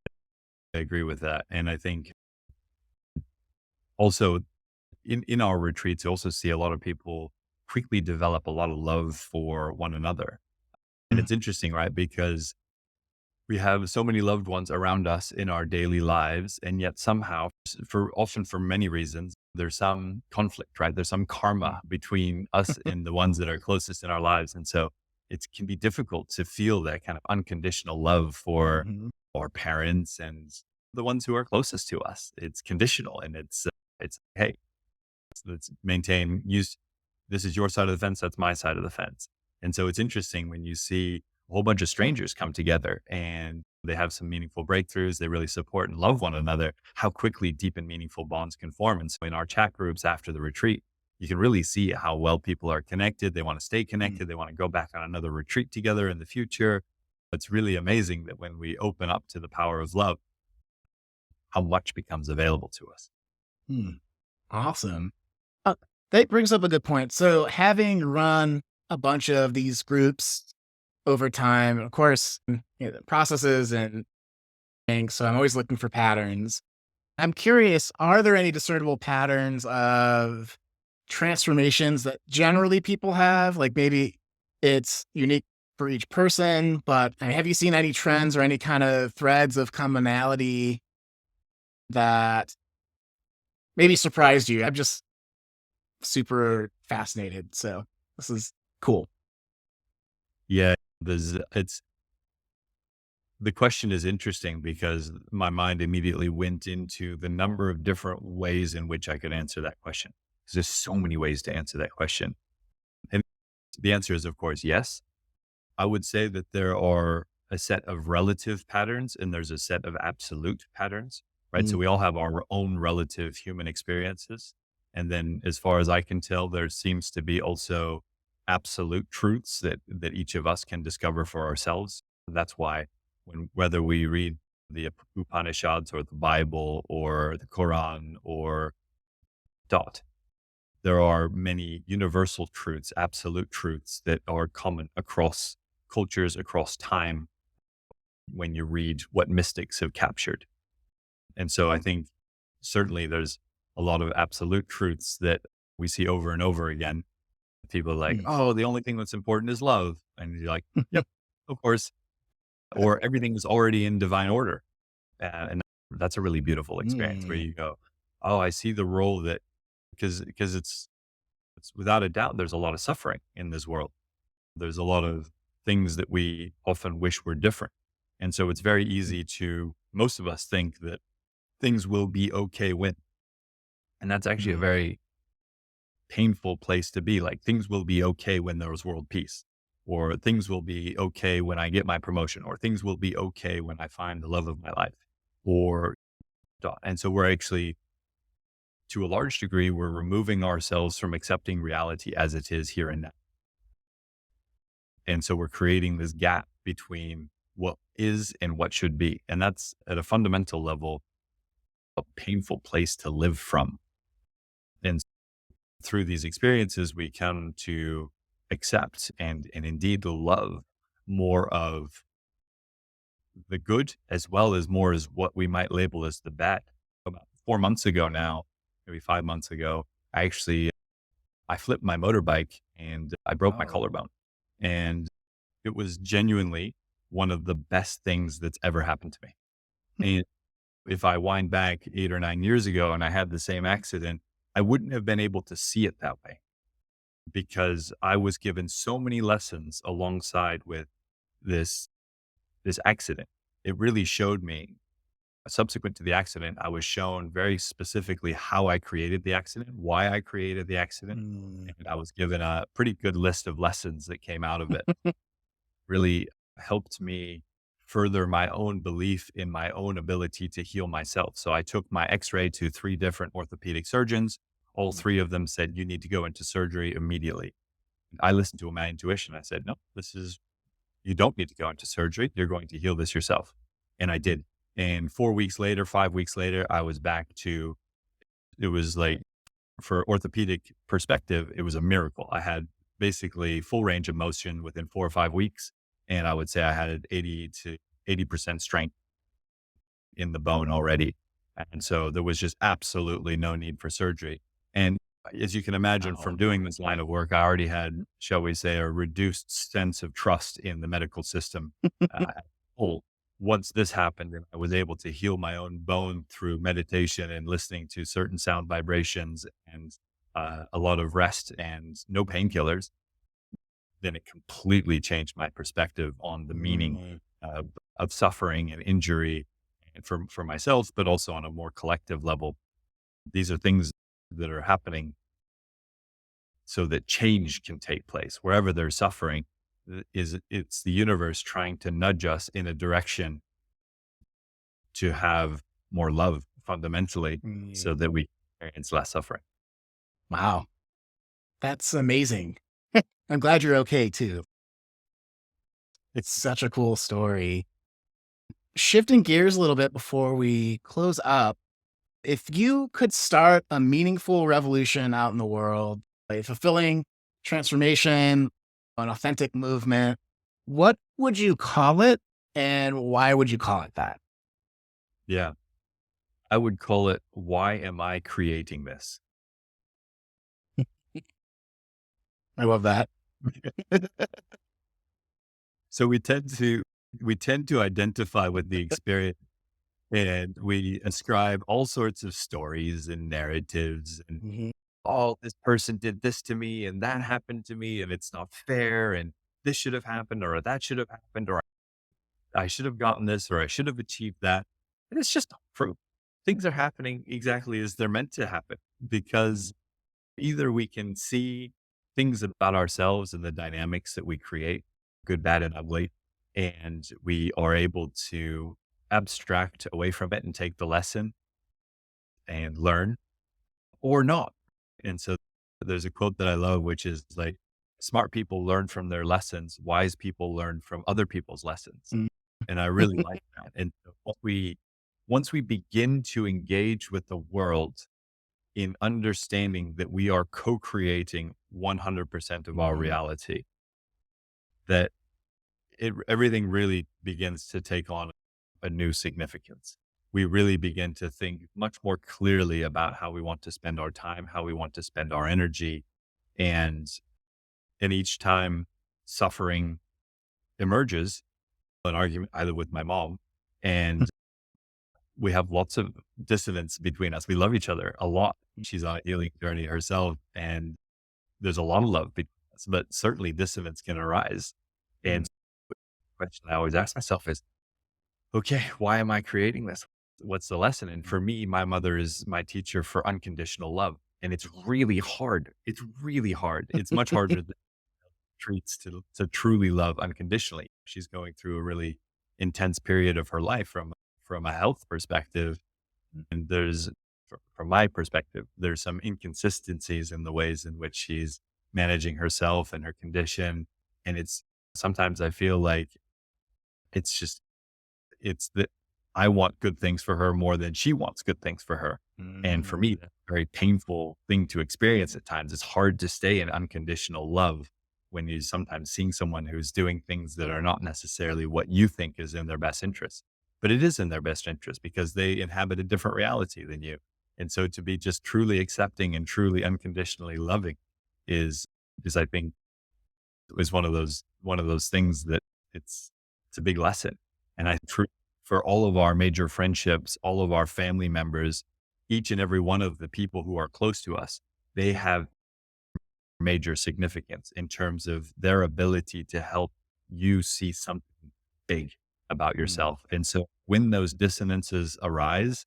I agree with that. And I think also in our retreats, you also see a lot of people quickly develop a lot of love for one another. And Mm, it's interesting, right? Because we have so many loved ones around us in our daily lives, and yet somehow, for often for many reasons, there's some conflict, right? There's some mm, karma between us and the ones that are closest in our lives. And so it can be difficult to feel that kind of unconditional love for mhm, our parents and the ones who are closest to us. It's conditional, and it's hey, let's maintain use. This is your side of the fence. That's my side of the fence. And so it's interesting when you see a whole bunch of strangers come together and they have some meaningful breakthroughs. They really support and love one another, how quickly deep and meaningful bonds can form. And so in our chat groups after the retreat, you can really see how well people are connected. They want to stay mm, connected. They want to go back on another retreat together in the future. It's really amazing that when we open up to the power of love, how much becomes available to us. mm. Awesome. That brings up a good point. So, having run a bunch of these groups over time, of course, the processes and things. So, I'm always looking for patterns. I'm curious, are there any discernible patterns of transformations that generally people have? Like maybe it's unique for each person, but I mean, have you seen any trends or any kind of threads of commonality that maybe surprised you? I'm just super fascinated. So this is cool. Yeah, it's the question is interesting because my mind immediately went into the number of different ways in which I could answer that question. Because there's so many ways to answer that question. And the answer is, of course, yes. I would say that there are a set of relative patterns and there's a set of absolute patterns, right? So Mm, we all have our own relative human experiences. And then as far as I can tell, there seems to be also absolute truths that each of us can discover for ourselves. That's why whether we read the Upanishads or the Bible or the Quran or dot, there are many universal truths, absolute truths that are common across cultures, across time when you read what mystics have captured. And so I think certainly there's a lot of absolute truths that we see over and over again. People are like, mm, oh, the only thing that's important is love. And you're like, yep, of course. Or everything is already in divine order. And that's a really beautiful experience where mm, you go, oh, I see the role that because it's without a doubt, there's a lot of suffering in this world. There's a lot of things that we often wish were different. And so it's very mm, easy to, most of us think that things will be okay when, and that's actually a mm, very painful place to be. Like things will be okay when there's world peace, or things will be okay when I get my promotion, or things will be okay when I find the love of my life, or, and so we're actually, to a large degree, we're removing ourselves from accepting reality as it is here and now. And so we're creating this gap between what is and what should be. And that's at a fundamental level, a painful place to live from. And through these experiences, we come to accept and indeed to love more of the good as well as more as what we might label as the bad. About 4 months ago now, maybe 5 months ago, I flipped my motorbike and I broke my oh, collarbone. And it was genuinely one of the best things that's ever happened to me. And if I wind back 8 or 9 years ago and I had the same accident, I wouldn't have been able to see it that way because I was given so many lessons alongside with this this accident. It really showed me subsequent to the accident, I was shown very specifically how I created the accident, why I created the accident. Mm. And I was given a pretty good list of lessons that came out of it. Really helped me further my own belief in my own ability to heal myself. So I took my x-ray to three different orthopedic surgeons. All three of them said, you need to go into surgery immediately. I listened to my intuition. I said, no, you don't need to go into surgery. You're going to heal this yourself. And I did. And 4 weeks later, 5 weeks later, I was back to, it was like, for orthopedic perspective, it was a miracle. I had basically full range of motion within 4 or 5 weeks. And I would say I had 80 to 80% strength in the bone already. And so there was just absolutely no need for surgery. And as you can imagine from Wow. doing this line of work, I already had, shall we say, a reduced sense of trust in the medical system. As a whole. Once this happened and I was able to heal my own bone through meditation and listening to certain sound vibrations and a lot of rest and no painkillers, then it completely changed my perspective on the meaning Mm. of suffering and injury and for myself, but also on a more collective level. These are things that are happening so that change can take place wherever there's suffering. It's the universe trying to nudge us in a direction to have more love fundamentally Mm. so that we experience less suffering. Wow. That's amazing. I'm glad you're okay too. It's such a cool story. Shifting gears a little bit before we close up, if you could start a meaningful revolution out in the world, a fulfilling transformation, an authentic movement, what would you call it and why would you call it that? Yeah. I would call it, why am I creating this? I love that. So we tend to identify with the experience and we ascribe all sorts of stories and narratives and, Mhm. oh, this person did this to me and that happened to me and it's not fair and this should have happened or that should have happened or I should have gotten this or I should have achieved that. And it's just not true. Things are happening exactly as they're meant to happen because either we can see things about ourselves and the dynamics that we create, good, bad, and ugly, and we are able to abstract away from it and take the lesson and learn or not. And so there's a quote that I love, which is like, smart people learn from their lessons, wise people learn from other people's lessons. Mm. And I really like that. And so once we begin to engage with the world in understanding that we are co-creating 100% of our Mhm. reality, that everything really begins to take on a new significance. We really begin to think much more clearly about how we want to spend our time, how we want to spend our energy. And, and each time suffering emerges, an argument either with my mom and we have lots of dissonance between us. We love each other a lot. She's on a healing journey herself and there's a lot of love between us, but certainly dissonance can arise. And Mm. the question I always ask myself is, okay, why am I creating this? What's the lesson? And for me, my mother is my teacher for unconditional love. And it's really hard. It's really hard. It's much harder than treats to truly love unconditionally. She's going through a really intense period of her life from a health perspective. And from my perspective, there's some inconsistencies in the ways in which she's managing herself and her condition. And it's sometimes I feel like it's just, it's that I want good things for her more than she wants good things for her. And for Mm. me, that's a very painful thing to experience at times. It's hard to stay in unconditional love when you're sometimes seeing someone who's doing things that are not necessarily what you think is in their best interest. But it is in their best interest because they inhabit a different reality than you. And so to be just truly accepting and truly unconditionally loving is is I think is one of those things that it's a big lesson. And for all of our major friendships, all of our family members, each and every one of the people who are close to us, they have major significance in terms of their ability to help you see something big about Mm. yourself. And so when those dissonances arise,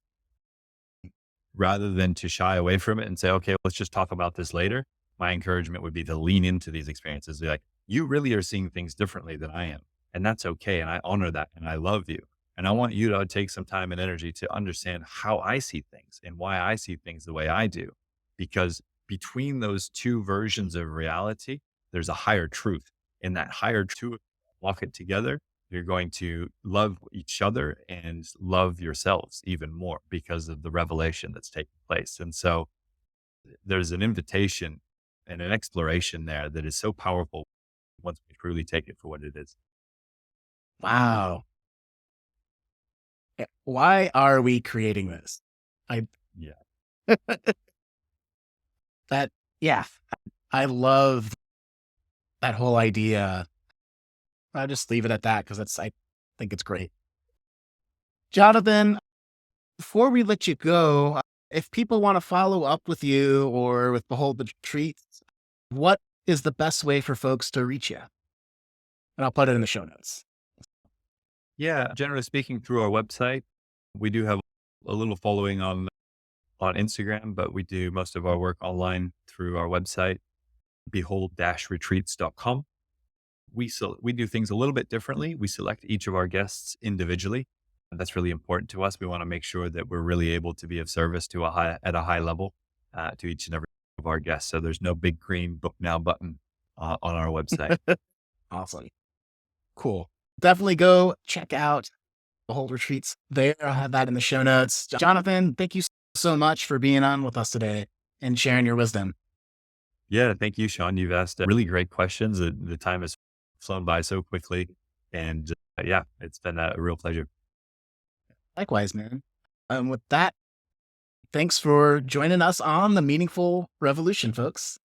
rather than to shy away from it and say, okay, let's just talk about this later, my encouragement would be to lean into these experiences. Be like, you really are seeing things differently than I am. And that's okay. And I honor that. And I love you. And I want you to take some time and energy to understand how I see things and why I see things the way I do. Because between those two versions of reality, there's a higher truth. And that higher truth, walk it together, you're going to love each other and love yourselves even more because of the revelation that's taking place. And so there's an invitation and an exploration there that is so powerful once we truly take it for what it is. Wow. Why are we creating this? I Yeah. that yeah, I love that whole idea. I'll just leave it at that because I think it's great. Jonathan, before we let you go, if people want to follow up with you or with Behold the Retreats, what is the best way for folks to reach you? And I'll put it in the show notes. Yeah. Generally speaking, through our website, we do have a little following on Instagram, but we do most of our work online through our website, behold-retreats.com. We do things a little bit differently. We select each of our guests individually. And that's really important to us. We want to make sure that we're really able to be of service to at a high level to each and every of our guests. So there's no big green book now button on our website. Awesome. Cool. Definitely go check out Behold Retreats there. I'll have that in the show notes. Jonathan, thank you so much for being on with us today and sharing your wisdom. Yeah, thank you, Sean. You've asked really great questions. The time has flown by so quickly, and yeah, it's been a real pleasure. Likewise, man. And with that, thanks for joining us on the Meaningful Revolution, folks.